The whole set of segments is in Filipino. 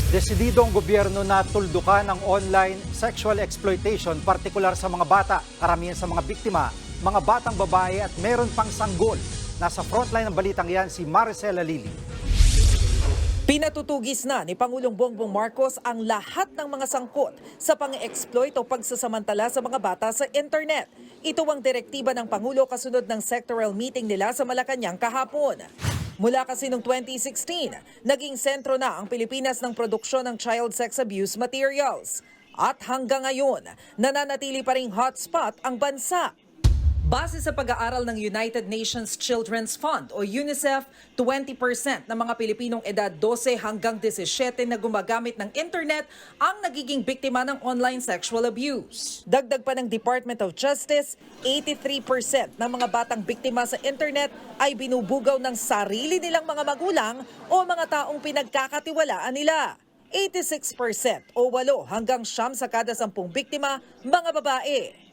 Desidido ang gobyerno na tuldukan ang online sexual exploitation, partikular sa mga bata. Karamihan sa mga biktima, mga batang babae at meron pang sanggol. Nasa frontline ng balitang yan si Maricel Halili. Pinatutugis na ni Pangulong Bongbong Marcos ang lahat ng mga sangkot sa pang-exploit o pagsasamantala sa mga bata sa internet. Ito ang direktiba ng Pangulo kasunod ng sectoral meeting nila sa Malacanang kahapon. Mula kasi noong 2016, naging sentro na ang Pilipinas ng produksyon ng child sex abuse materials. At hanggang ngayon, nananatili pa ring hotspot ang bansa. Base sa pag-aaral ng United Nations Children's Fund o UNICEF, 20% ng mga Pilipinong edad 12 hanggang 17 na gumagamit ng internet ang nagiging biktima ng online sexual abuse. Dagdag pa ng Department of Justice, 83% ng mga batang biktima sa internet ay binubugaw ng sarili nilang mga magulang o mga taong pinagkakatiwalaan nila. 86% o 8 hanggang 9 sa kada 10 biktima, mga babae.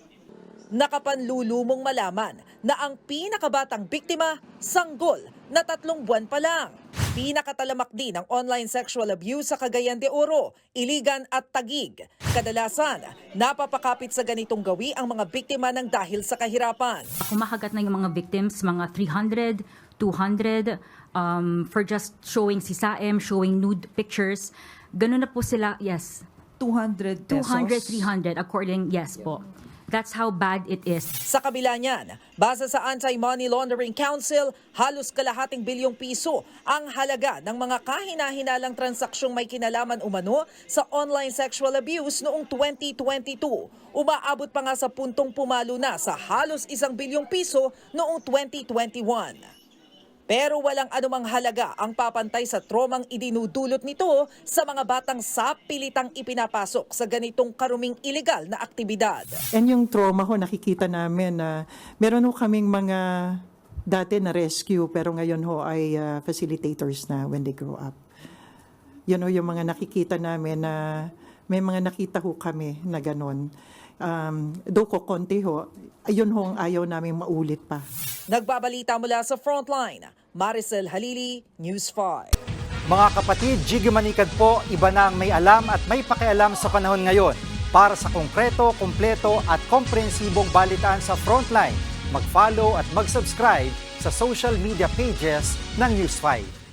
Nakapanlulumong malaman na ang pinakabatang biktima, sanggol na 3 buwan pa lang. Pinakatalamak din ang online sexual abuse sa Cagayan de Oro, Iligan at Taguig. Kadalasan, napapakapit sa ganitong gawi ang mga biktima ng dahil sa kahirapan. Kumakagat na yung mga victims, mga 300, 200, for just showing sisaem, showing nude pictures. Ganun na po sila, yes. 200 pesos? 200, 300, according, yes po. That's how bad it is. Sa kabila niyan, base sa Anti-Money Laundering Council, halos kalahating bilyong piso ang halaga ng mga kahina-hinalang transaksyong may kinalaman umano sa online sexual abuse noong 2022. Umaabot pa nga sa puntong pumalo na sa halos 1 bilyong piso noong 2021. Pero walang anumang halaga ang papantay sa tromang idinudulot nito sa mga batang sapilitang ipinapasok sa ganitong karuming ilegal na aktibidad. And yung trauma ho, nakikita namin na meron ho kaming mga dati na rescue pero ngayon ho ay facilitators na when they grow up. Yun ho yung mga nakikita namin na may mga nakita ho kami na ganon. Though ko konti ho, ayun ho ang ayaw namin maulit pa. Nagbabalita mula sa Frontline, Maricel Halili, News 5. Mga kapatid, Jiggy Manikad po, iba na ang may alam at may pakialam sa panahon ngayon. Para sa konkreto, kumpleto at komprehensibong balitaan sa Frontline, mag-follow at mag-subscribe sa social media pages ng News 5.